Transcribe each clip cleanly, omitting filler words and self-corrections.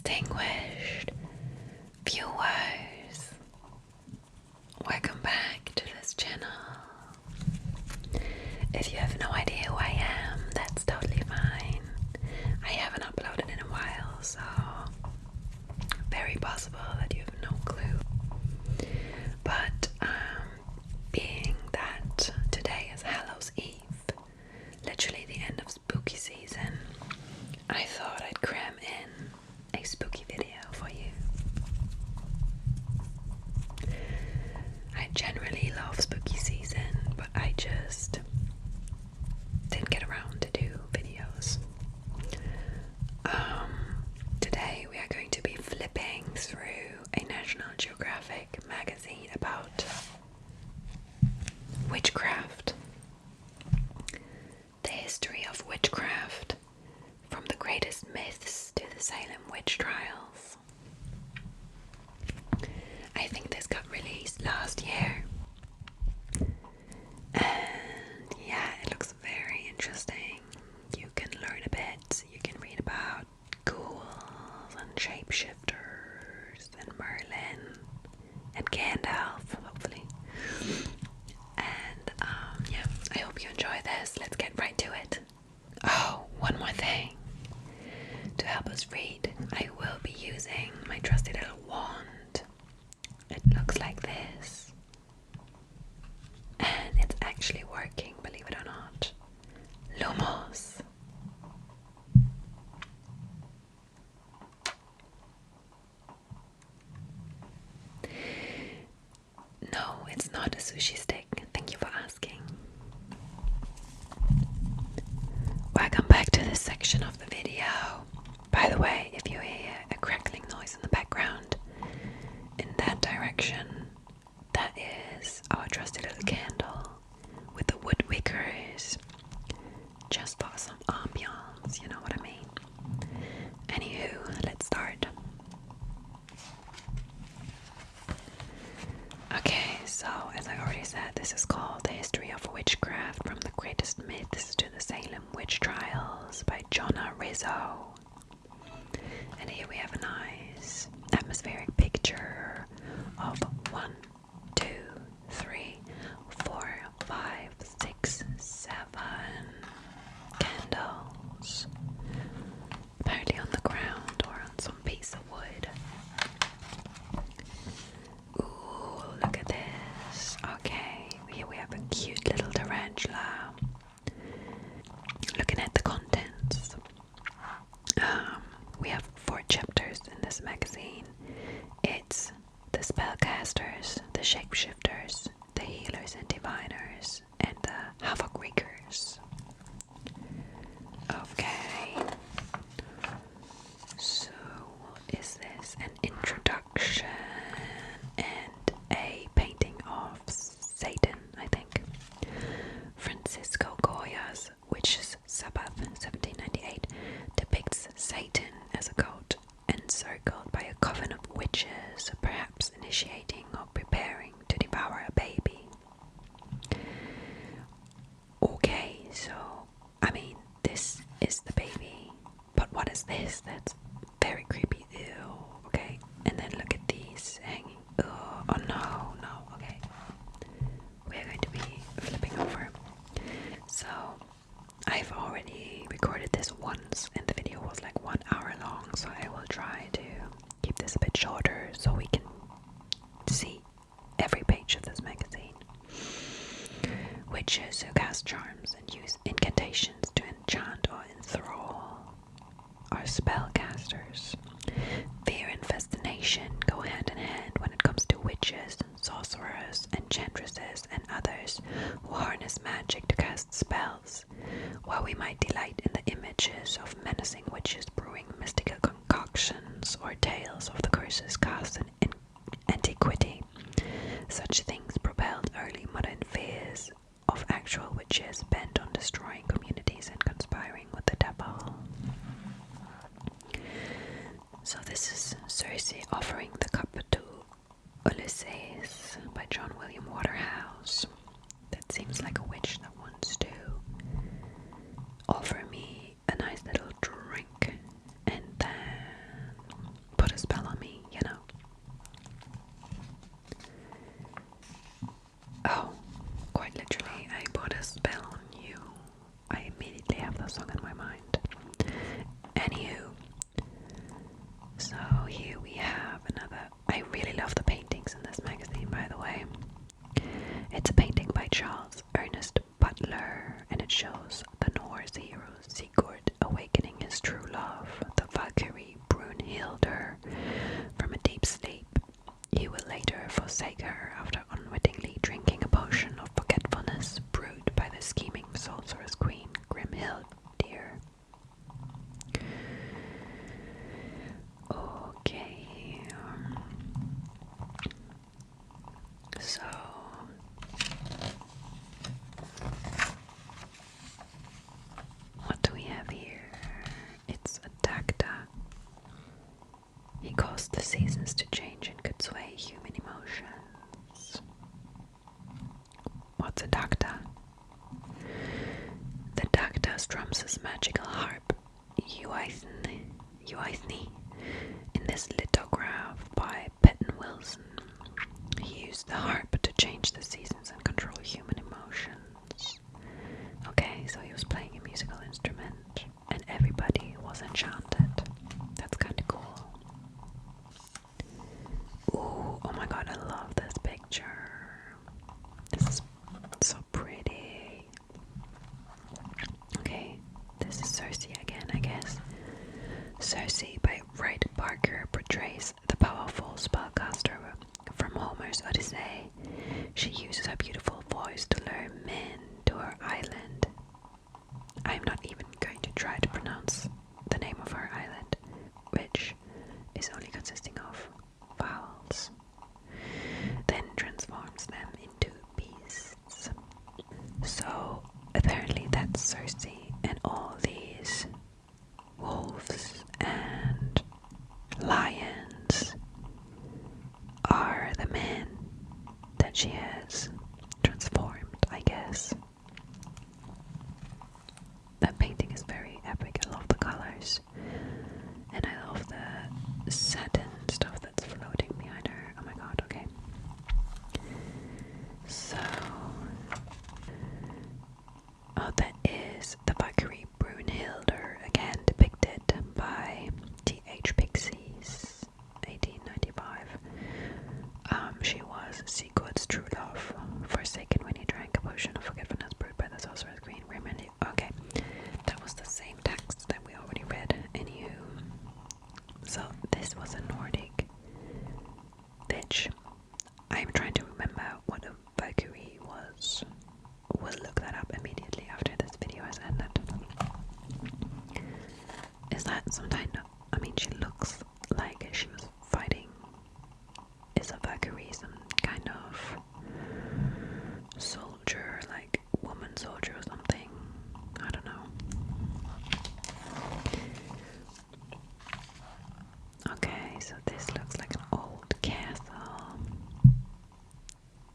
distinguished viewers, welcome back to this channel. If you have no idea who I am, that's totally fine. I haven't uploaded in a while, so very possible that you have no clue. But being that today is Hallows Eve, literally the end of spooky season, I thought I'd cram in a spooky video for you. I generally love spooky season, but I just didn't get around to do videos. Today we are going to be flipping through a National Geographic magazine about witchcraft. The history of witchcraft, from the greatest myths to the Salem witch trials. I think this got released last year. And yeah, it looks very interesting. You can learn a bit. You can read about ghouls and shapeshifters and Merlin and Gandalf, hopefully. And yeah, I hope you enjoy this. Let's get right to it. Oh, one more thing. To help us read, I will be using my trusty little wand. It looks like this. And it's actually working, believe it or not. Lumos. No, it's not a sushi stick. Thank you for asking. Welcome back to this section of the video. By the way, if you hear a crackling noise in the background, in that direction, that is our trusty little candle with the wood wickers, just for some ambiance, you know what I mean. Anywho, let's start. Okay, so as I already said, this is called The History of Witchcraft, from the Greatest Myths to the Salem Witch Trials by Jonna Rizzo. And here we have a nice atmospheric picture of 1, 2, 3, 4, 5, 6, 7 candles, apparently on the ground or on some piece of wood. Ooh, look at this. Okay, here we have a cute little tarantula. Looking at the contents, we have 4 chapters in this magazine. It's the spellcasters, the shapeshifters, the healers and diviners, and the havoc wreakers. Okay, so what is this? An introduction and a painting of Satan, I think. Francisco Goya's Witch's Sabbath, 1798, depicts Satan as a goat encircled by a coven of witches, perhaps initiating or preparing to devour a baby. Okay, so, I mean, this is the baby, but what is this? That's very creepy. Ew, okay, and then look at these hanging. Oh no, okay. We're going to be flipping over. So, I've already recorded this once, and the video was like 1 hour long, so I will try to keep this a bit shorter so we can see every page of this magazine. Witches who cast charms and use incantations to enchant or enthrall are spellcasters. Fear and fascination go hand in hand when it comes to witches, sorcerers, enchantresses, and others who harness magic to cast spells. While we might delight in the images of menacing witches brewing mystical concoctions or tales of the curses cast in antiquity, such things propelled early modern fears of actual witches bent on destroying communities and conspiring with the devil. So this is Circe offering the cup to Ulysses by John William Waterhouse. That seems like a witch that wants to offer me a nice little drink. And then quite literally, I put a spell on you. I immediately have that song in my mind. Anywho, so here we have another. I really love the paintings in this magazine, by the way. It's a painting by Charles Ernest Butler, and it shows the Norse hero Sigurd awakening his true love, the Valkyrie Brunhildur, from a deep sleep. He will later forsake her after unwittingly drinking a potion of forgetfulness brewed by the scheming sorceress queen Grimhildir. Okay, so what do we have here? It's a Dagda. He caused the seasons to change and could sway human emotions. What's a Dagda? The Dagda strums his magical harp, Uithni. In this lithograph by Patton Wilson, he used the harp to change the seasons and control human emotions. Okay, so he was playing a musical instrument, and everybody was enchanted. That's kind of cool. Ooh, oh my god, I love this picture. This is so pretty. Okay, this is Cersei again, I guess. Cersei by Wright Parker portrays the powerful spellcaster from Homer's Odyssey. She uses her beautiful voice to lure men to her island. I'm not even going to try to pronounce the name of her island, which is only consisting of vowels, then transforms them into beasts. So apparently that's Cersei, and all these wolves and lions are the men that she has transformed, I guess. That painting is very epic. I love the colors, and I love the satin stuff that's floating behind her. Oh my god, okay. So, oh, that is the Valkyrie Brunhildur, again depicted by T.H. Pixies, 1895. She was Sigurd's true love, forsaken when he drank a potion of forgetfulness brewed by the sorceress queen Grimhildir. Okay, that was the same text that we already read. Anywho, so this was a Nordic bitch. I'm trying to remember what a Valkyrie was. We'll look that up immediately after this video has ended. Is that some kind of... I mean, she looks like she was fighting. Is a Valkyrie some kind of soldier, like woman soldier or something? I don't know. Okay, so this looks like an old castle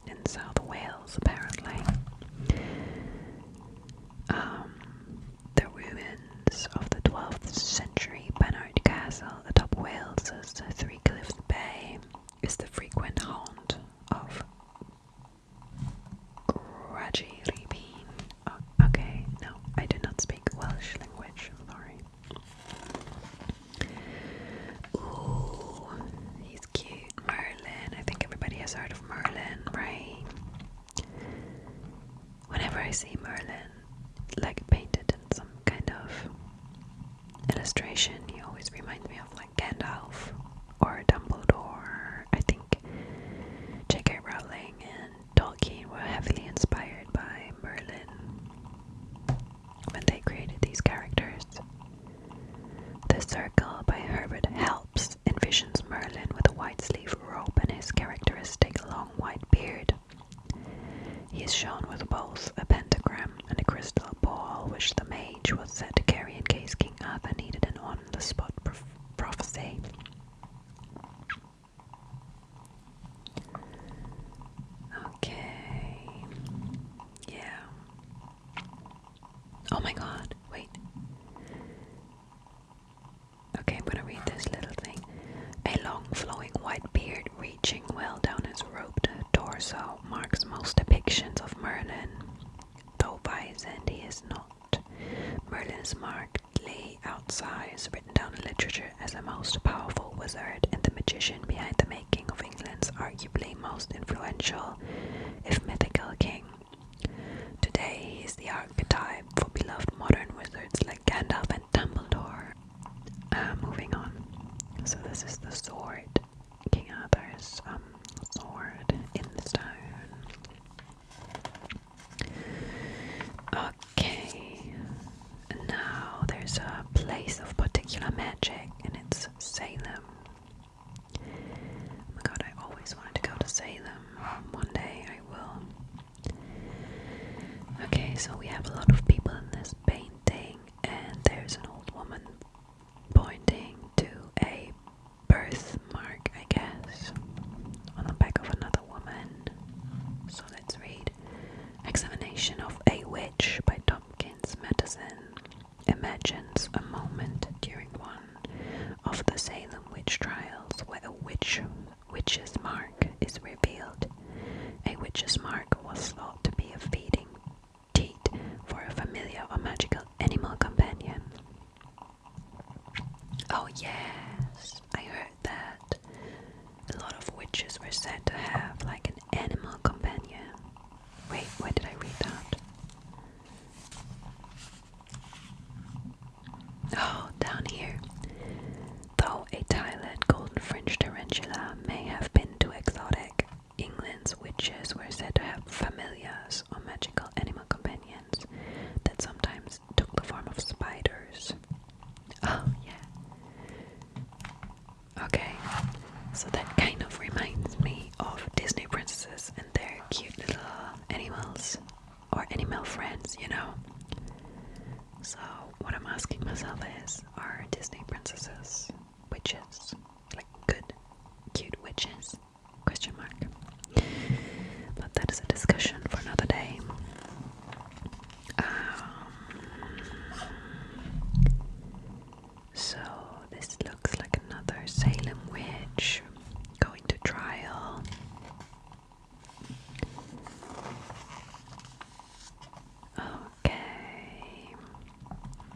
in South Wales, apparently. The ruins of the 12th century Bannard Castle atop Wales's Three Cliffs Bay is the frequent haunt of Gradiripine. Oh, okay, no, I do not speak Welsh language, sorry. Ooh, he's cute. Merlin, I think everybody has heard of Merlin, right? Whenever I see Merlin, like painted in some kind of illustration, he always reminds me of like Gandalf or Dumbledore. I think J.K. Rowling and Tolkien were heavily inspired by Merlin when they created these characters. The Circle by Herbert Helps envisions Merlin with a white sleeve robe and his characteristic long white beard. He is shown with both a pentagram and a as a most powerful wizard and the magician behind the making of England's arguably most influential, if mythical, king. Today he is the archetype for beloved modern wizards like Gandalf and Dumbledore. Moving on. So this is the sword, King Arthur's sword in the stone. Okay, and now there's a place of particular magic, and it's Salem. Oh my god, I always wanted to go to Salem. One day I will. Okay, so we have a lot of people in this painting, and there's an old woman pointing to a birthmark, I guess, on the back of another woman. So let's read. Examination of a Witch by Tompkins Madison imagines a moment during one of the Salem witch trials where a witch's mark is revealed. A witch's mark was thought to be a feeding teat for a familiar or magical animal companion. Oh yes, I heard that a lot of witches were said to have like an animal companion. Wait, where did I read that? Oh, down here. Though a Thailand golden fringed tarantula may have been too exotic, England's witches were said to have familiars or magical animal companions that sometimes took the form of spiders. Oh, yeah. Okay, so that kind of reminds me of Disney princesses and their cute little animals, or animal friends, you know? So, what I'm asking myself is, are Disney princesses witches? Like good, cute witches? Question mark. But that is a discussion for another day. So this looks like another Salem witch going to trial. Okay,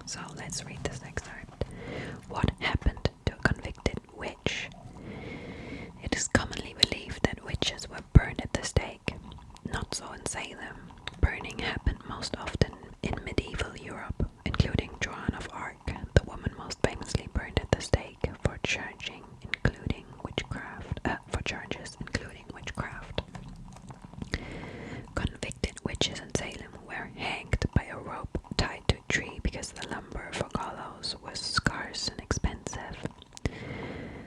so let's read this excerpt. What happened to a convicted witch? It is commonly believed that witches were burned at the stake. Not so in Salem. Burning happened most often in medieval Europe, including Joan of Arc, the woman most famously burned at the stake for charges including witchcraft. Convicted witches in Salem were hanged by a rope tied to a tree because the lumber for gallows was scarce and expensive.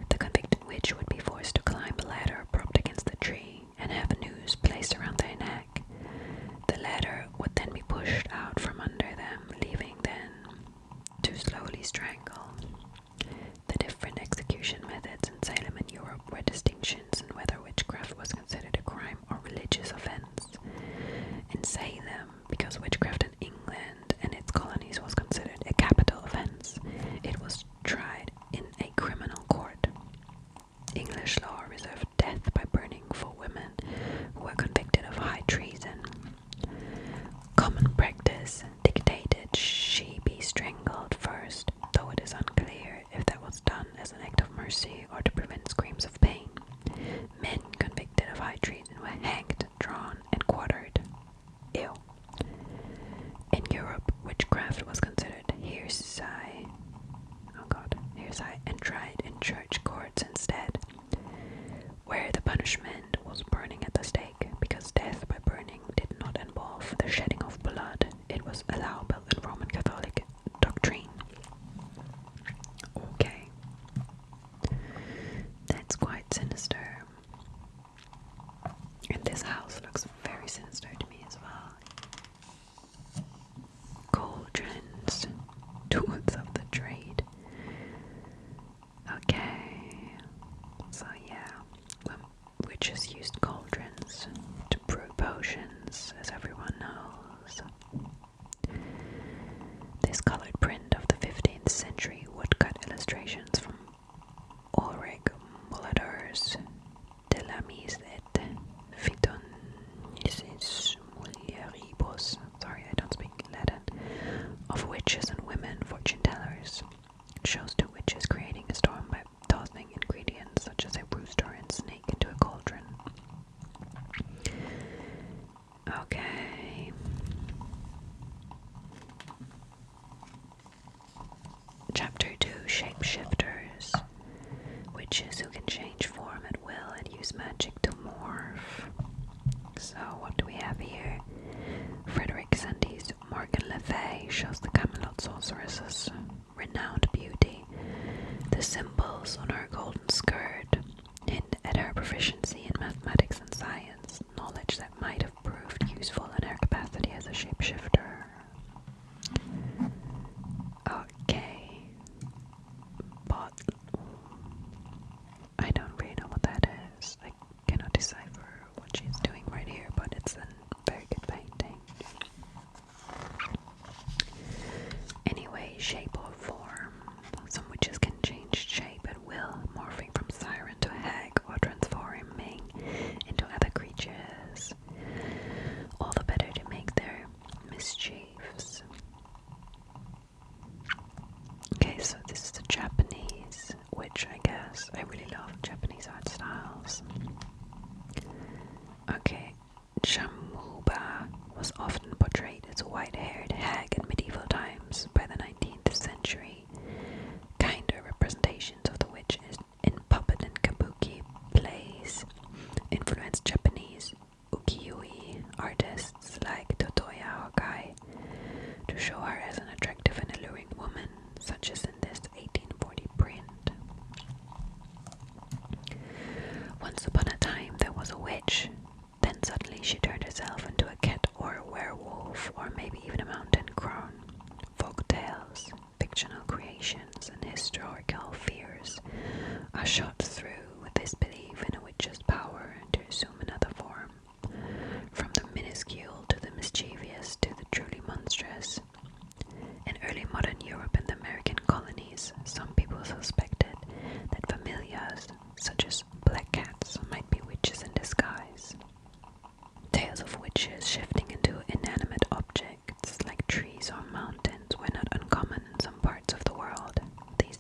The convicted witch would be forced to climb a ladder propped against the tree and have a noose placed around their neck. The ladder would then be pushed out from under them, leaving them to slowly strangle. The different execution methods in Salem and Europe were distinctions in whether witchcraft was considered a crime or religious offense. In Salem, because witchcraft in England and its colonies was considered a capital offense, it was tried in a criminal court. English law reserved death by burning for women who were convicted of high treason. Common practice dictated she be strangled first, though it is unclear if that was done as an act of mercy or to prevent screams of pain. Men convicted of high treason were hanged, drawn, and quartered. Ew. In Europe, witchcraft was considered heresy and tried in church courts instead, where the punishment was burning at the stake. Because death by burning did not involve the shedding of blood, it was allowable in Roman Catholic doctrine. Okay. That's quite sinister. And this house looks very sinister to me as well. Cauldrons, tools of the trade. Okay. So yeah, when witches her golden skirt hint at her proficiency in mathematics and science, knowledge that might have proved useful in her capacity as a shapeshifter. Okay, but I don't really know what that is. I cannot decipher what she's doing right here, but it's a very good painting. Anyway, shape or form. Some witches can change shape at will, morphing from siren to hag or transforming into other creatures, all the better to make their mischiefs. Okay, so this is the Japanese, which I guess I really love Japanese art styles. Okay, Shamuba was often portrayed as a white-haired hag in medieval times. By the 19th century, kinder representations of the witch in puppet and kabuki plays influenced Japanese ukiyo-e artists like Totoya Hokai to show her as an attractive and alluring woman, such as in this 1840 print. Once upon a time there was a witch, then suddenly she turned herself into a cat or a werewolf, or maybe even a mountain crone. Folk tales, fictional creations, and historical fears are shot through with this belief in a witch's power to assume another form, from the minuscule to the mischievous to the truly monstrous. In early modern Europe and the American colonies, some people suspected that familiars, such as black cats, might be witches in disguise. Tales of witches shifting into inanimate objects like trees or mountains were not uncommon in some parts of the world. These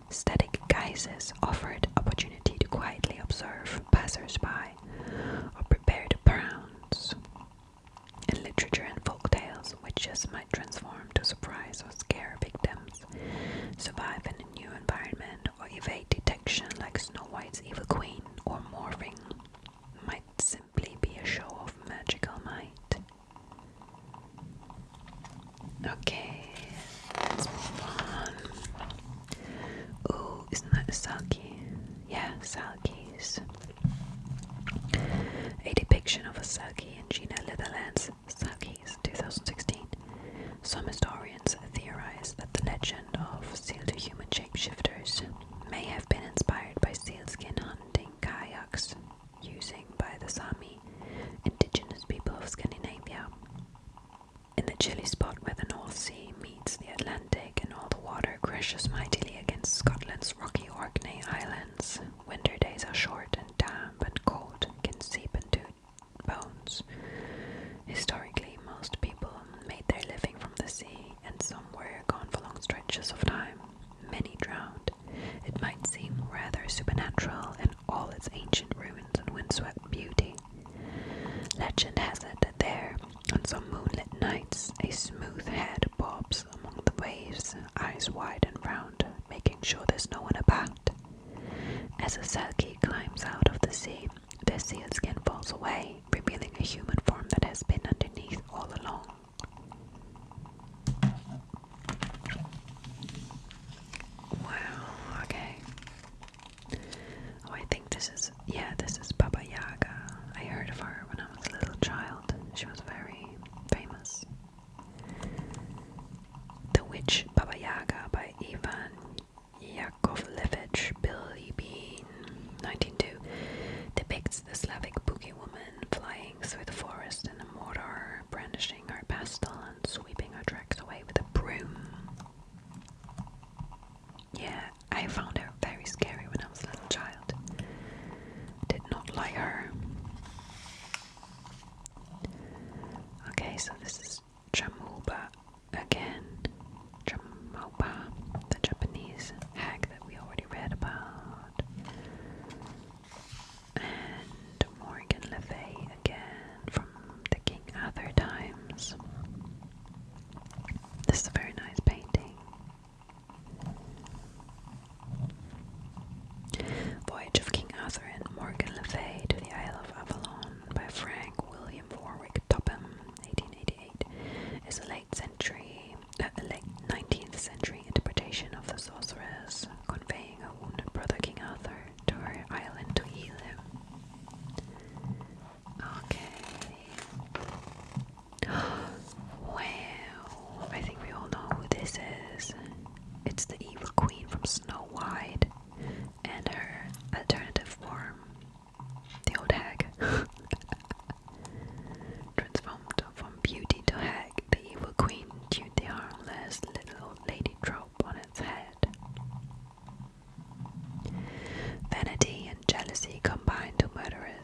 static guises offered opportunity to quietly observe passers-by or prepare to pounce. In literature and folk tales, witches might transform to surprise or scare victims, survive in a new environment, or evade detection like Snow White's evil queen, or morphing might simply be a show of magical might. Okay, let's move on. Ooh, isn't that a Selkie? Yeah, Selkies. A depiction of a Selkie in Gina Litherland's Selkies, 2016. Some historians theorize that the legend of seal-to-human shapeshifters may have been inspired by sealskin hunting kayaks using by the Sami, indigenous people of Scandinavia. In the chilly spot where the North Sea meets the Atlantic and all the water crashes mightily against Scotland's rocky Orkney Islands, winter days are short and damp, and cold can seep into bones. Historically, most people made their living from the sea, and some were gone for long stretches of time. Many drowned. It might seem rather supernatural in all its ancient ruins and windswept beauty. Legend has it that there, on some moonlit nights, a smooth head bobs among the waves, eyes wide and round, making sure there's no one about. As a Selkie climbs out of the sea, their sealskin falls away, revealing a human form that has been underneath all along. Wow, okay. Oh, I think this is Baba Yaga. I heard of her when I was a little child. She was very famous. The Witch Baba Yaga by Ivan Yakovlevich Bilibin, 1902, depicts the Slavic boogie woman flying through the forest in a mortar, brandishing her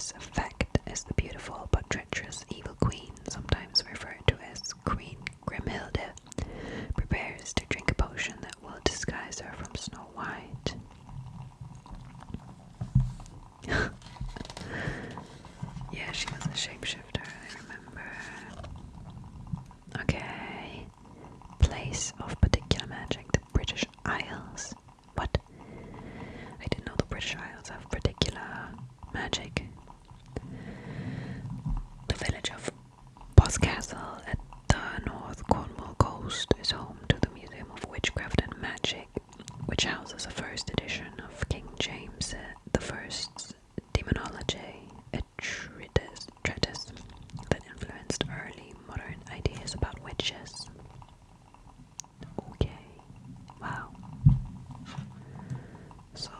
this effect is the beautiful but treacherous evil queen, sometimes referred to as Queen Grimhilde, prepares to drink a potion that will disguise her from Snow White. Yeah, she was a shapeshifter, I remember. Okay. Place of particular magic, the British Isles. What? I didn't know the British Isles have particular magic. The village of Boscastle at the North Cornwall coast is home to the Museum of Witchcraft and Magic, which houses a first edition of King James I's Demonology, a treatise that influenced early modern ideas about witches. Okay, wow. So,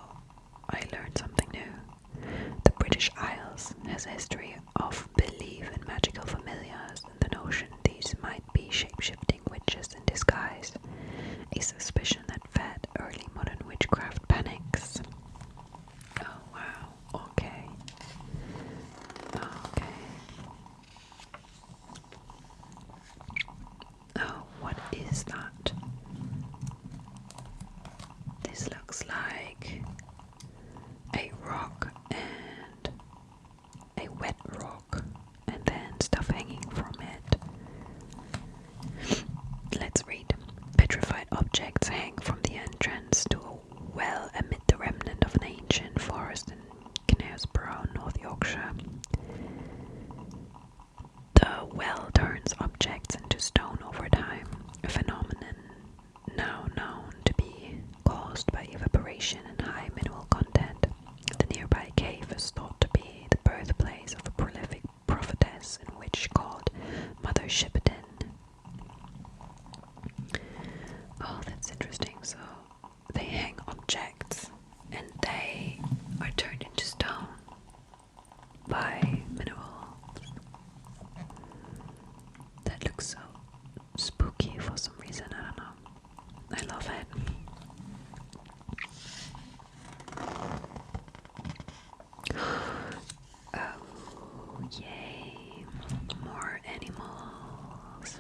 I learned something new. The British Isles has a history of belief in magical familiars and the notion these might be shape-shifting witches in disguise, a suspicion that fed early modern witchcraft panics. Oh wow, okay. Okay. Oh, what is that? This looks like a rock and a wet rock, and then stuff hanging from it. Let's read. Petrified objects hang from the entrance to a well amid the remnant of an ancient forest in Knaresborough, North Yorkshire. The well turns objects into stone over time, a phenomenon now known to be caused by evaporation and high mineral content. The nearby cave is thought to be the birthplace of a prolific prophetess and witch called Mother Shipton. Oh, that's interesting. So they hang objects and they are turned into stone by minerals. That looks so spooky for some reason, I don't know. I love it. Oh, yay. More animals.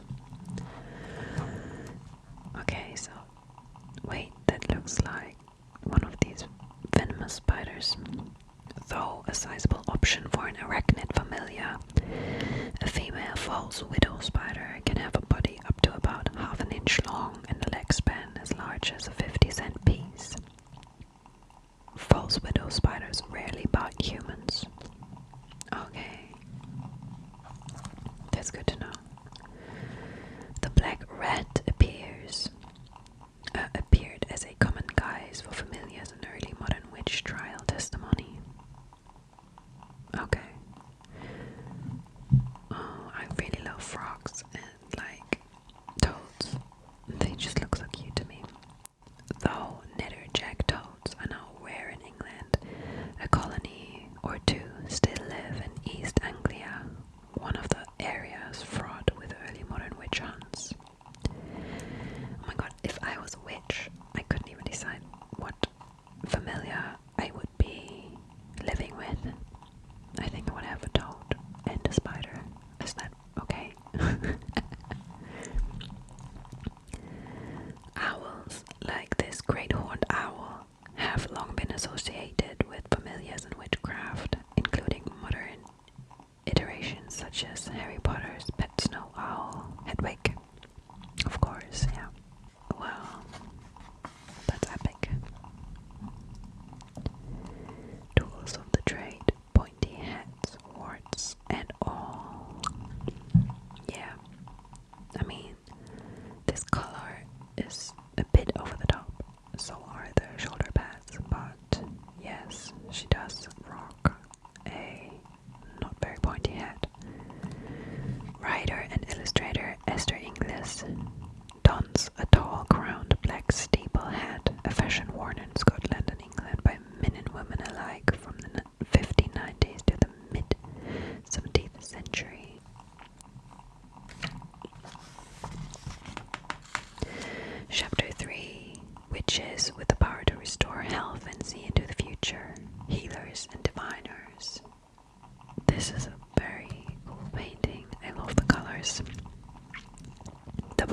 Okay, so wait, that looks like one of these venomous spiders. Though a sizable option for an arachnid familiar, a female false widow spider can have a body up to about half an inch long and a leg span as large as a 50-cent piece. False widow spiders rarely bite humans. Okay, that's good to know. The black rat appeared as a common guise for familiars in early modern witch trial testimony. Okay. Oh, I really love frogs and like toads. They just look so cute to me. Though netterjack toads are now rare in England, a colony or two still live in East Anglia, one of the area's frog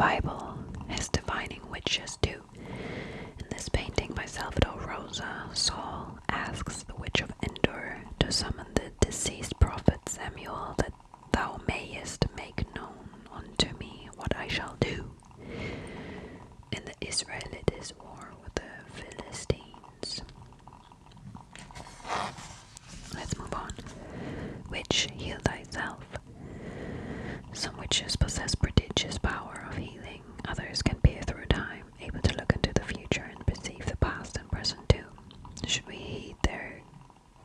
Bible has defining witches too. In this painting by Salvador Rosa, Saul asks the witch of Endor to summon the deceased prophet Samuel, that thou mayest make known unto me what I shall do in the Israelitish war with the Philistines. Let's move on. Witch, heal thyself. Some witches possess prodigious power of healing. Others can peer through time, able to look into the future and perceive the past and present too. Should we heed their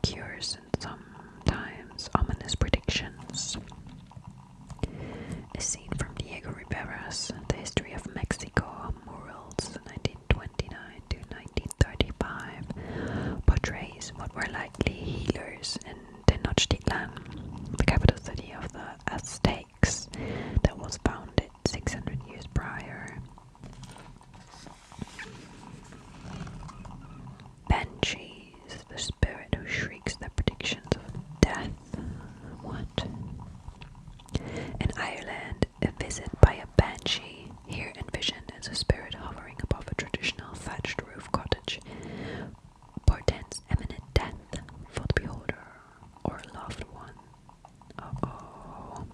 cures and sometimes ominous predictions? A scene from Diego Rivera's The History of Mexico, Murals, 1929 to 1935, portrays what were likely healers in Tenochtitlan, the capital city of the Aztecs, that was founded 600 years prior. Banshees, the spirit who shrieks their predictions of death. What? In Ireland, a visit by a banshee, here envisioned as a spirit hovering above a traditional thatched roof cottage, portends imminent death for the beholder or a loved one. Uh-oh.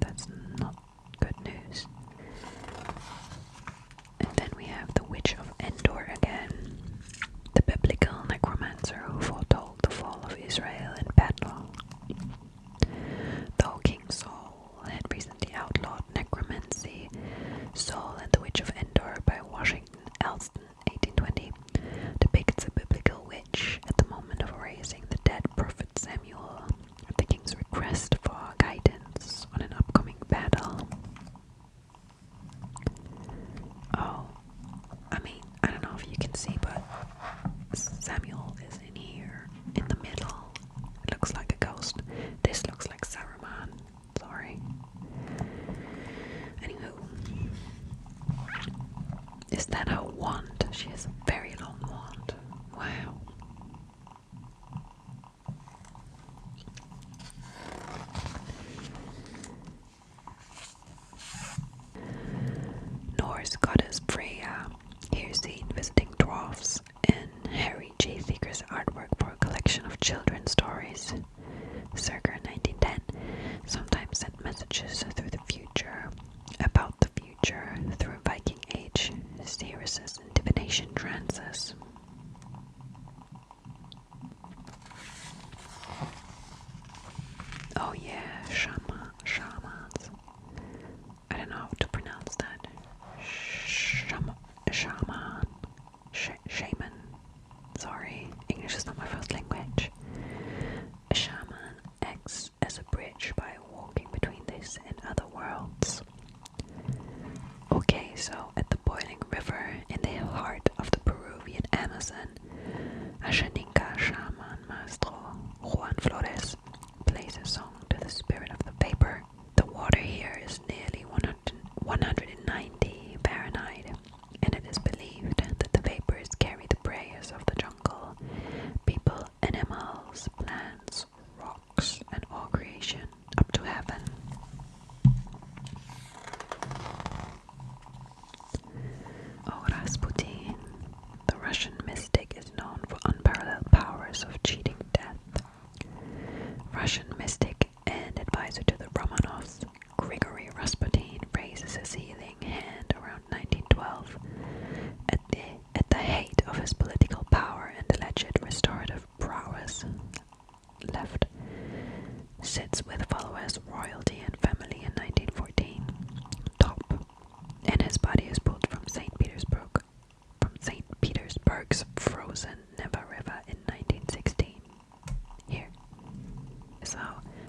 That's not good news. And then we have the Witch of Endor again, the biblical necromancer who foretold the fall of Israel in battle. Though King Saul had recently outlawed necromancy, Saul and the Witch of Endor by Washington Elston, 1820, depicts a biblical witch at the moment of raising the dead prophet Samuel at the king's request for guidance on an upcoming battle. Oh, I mean, I don't know if you can see, but Samuel is in here, in the middle. It looks like a ghost. This looks like Saruman. Sorry. Anywho. Is that her wand? She has a very long wand. Wow. Norse goddess Freya, here seen visiting dwarfs in Harry J. Seeger's artwork for a collection of children's stories, circa 1910, sometimes sent messages through the future, about the future, through Viking Age, seeresses and divination trances. Oh yeah, shamans. I don't know how to pronounce that. Shaman. Sorry, English is not my first language. A shaman acts as a bridge by walking between this and other worlds. Okay, so at the boiling river in the heart of the Peruvian Amazon, a Shaninka shaman maestro, Juan Flores, plays a song to the spirit of the vapor. The water here is nearly 190 Fahrenheit, and it is believed that the vapors carry the prayers of the jungle, people, animals, plants, rocks, and all creation up to heaven. Oh, Rasputin, the Russian mystic, is known for unparalleled powers of cheating death. Russian mystic and advisor to the Romanovs, Grigory Rasputin raises his healing hand around 1912. At the height of his political power and alleged restorative prowess, left sits with followers, royalty, and family in 1914. Top, and his body is pulled from St. Petersburg's frozen Neva River in 1916. Here. So,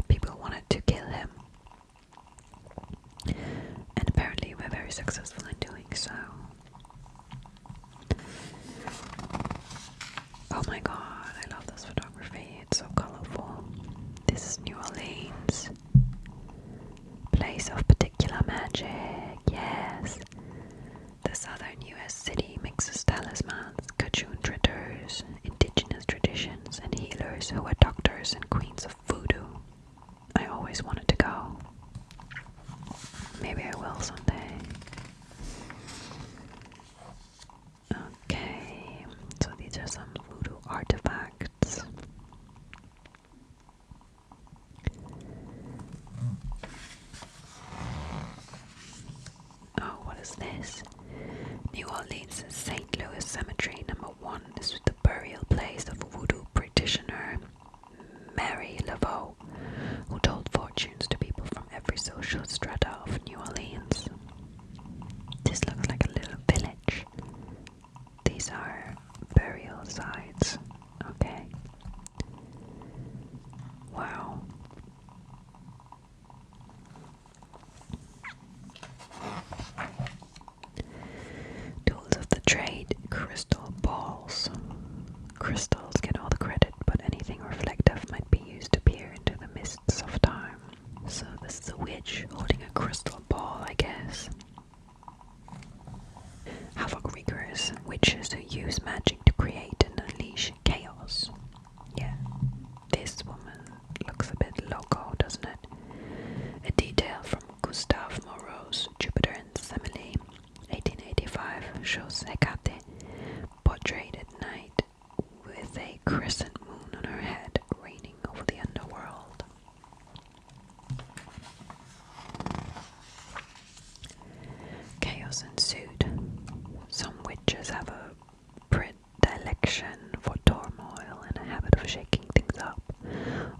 people wanted to kill him. And apparently we're very successful in doing so. Oh my god, I love this photography. It's so colorful. This is New Orleans. Place of particular magic, yes. The southern US city mixes talismans, Cajun traders, indigenous traditions, and healers who are doctors and queens of voodoo. I always wanted to go. Maybe I will someday. crystals get all the credit, but anything reflective might be used to peer into the mists of time. So this is a witch holding a crystal ball, I guess. Havoc Reekers, witches who use magic to create and unleash chaos. Yeah, this woman looks a bit loco, doesn't it? A detail from Gustave Moreau's Jupiter and Semele, 1885, shows Hecate portrayed at night with a crescent moon on her head, reigning over the underworld. Chaos ensued. Some witches have a predilection for turmoil and a habit of shaking things up,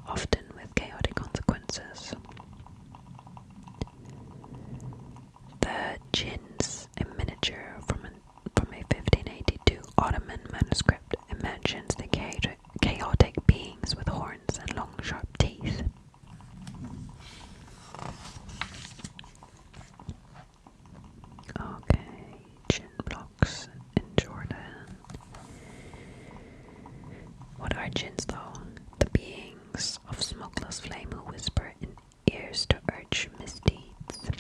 often with chaotic consequences. The Jinns, a miniature from a 1582 Ottoman manuscript, imagines the chaotic beings with horns and long sharp teeth. Okay, Jinn blocks in Jordan. What are Jinns though? The beings of smokeless flame who whisper in ears to urge misdeeds.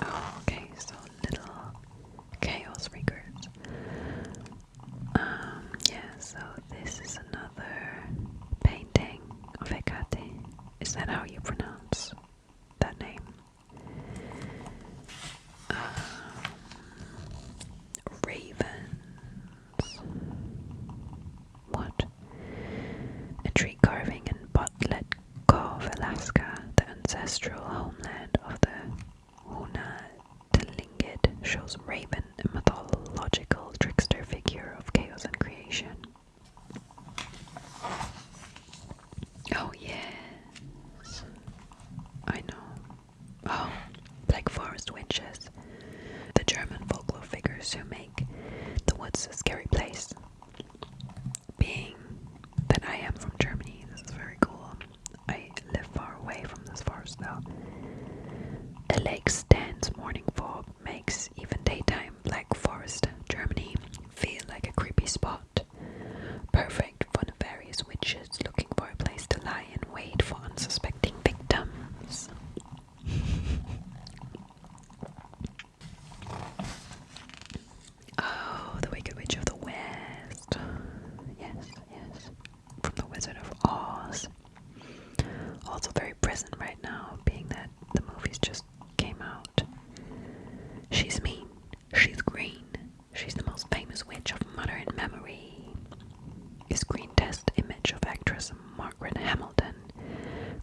Oh, okay, so little chaos records. Yeah, so this is another painting of Hecate. Is that how you pronounce that name? Ravens. What? A tree carving in Butlet Cove, Alaska, the ancestral homeland of the Tlingit, shows Raven, a mythological trickster figure of chaos and creation. Oh yes, I know. Oh, Black Forest witches, the German folklore figures who make the woods a scary place. Being that I am from Germany, this is very cool. I live far away from this forest though. A lake's dense morning fog makes even daytime Black Forest, Germany, feel like a creepy spot. Perfect for nefarious witches looking for a place to lie in wait for unsuspecting victims. Oh, the Wicked Witch of the West. Yes, yes. From the Wizard of Oz. Also very present right now, being that the movies just came out. She's mean. She's green. She's the most famous witch of modern memory. A screen test image of actress Margaret Hamilton,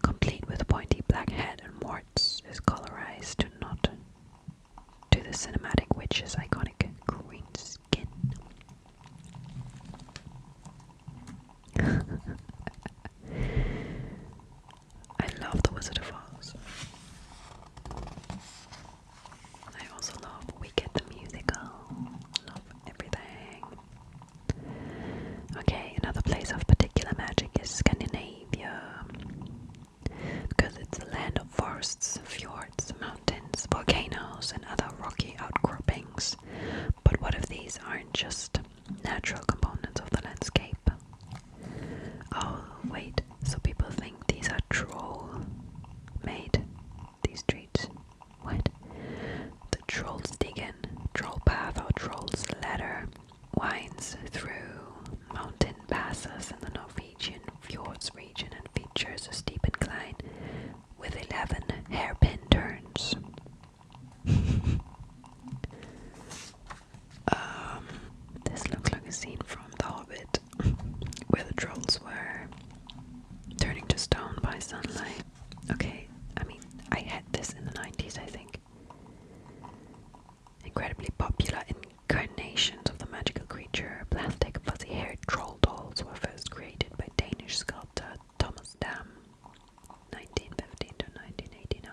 complete with pointy black head and warts, is colorized to nod to the cinematic witch's iconic green skin. I love The Wizard of Oz. I also love Wicked the musical. Love everything. Okay, another place of particular magic is Scandinavia. Because it's the land of forests, fjords, mountains, volcanoes, and other rocky outcroppings. But what if these aren't just natural components of the landscape? Oh, wait, so people think these are troll-made, these streets? What? The Troll's Diggin, Troll Path or Troll's Ladder winds through mountain passes in the Norwegian fjords region and features a steep incline with 11 hairpin turns. This looks like a scene from The Hobbit, where the trolls were turning to stone by sunlight. Okay, I mean, I had this in the 90s, I think. Incredibly popular incarnations of the magical creature, plastic fuzzy-haired troll dolls were first created by Danish sculptor Thomas Dam, 1915 to 1989.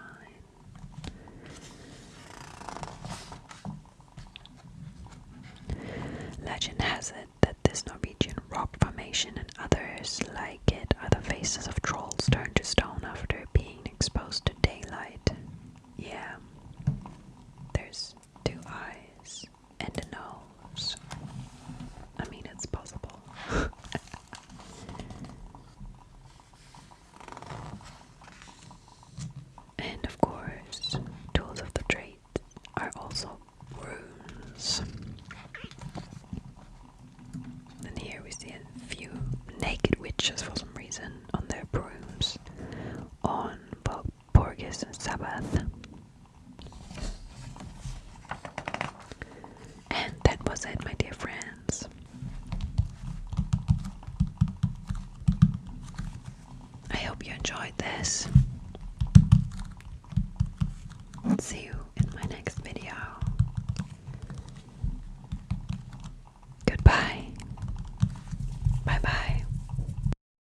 Legend has it that this Norwegian rock formation and others like it are the faces of trolls turned to stone after being exposed to daylight. Yeah, there's two eyes and a nose. season on their brooms on Walpurgis Sabbath. And that was it, my dear friends. I hope you enjoyed this.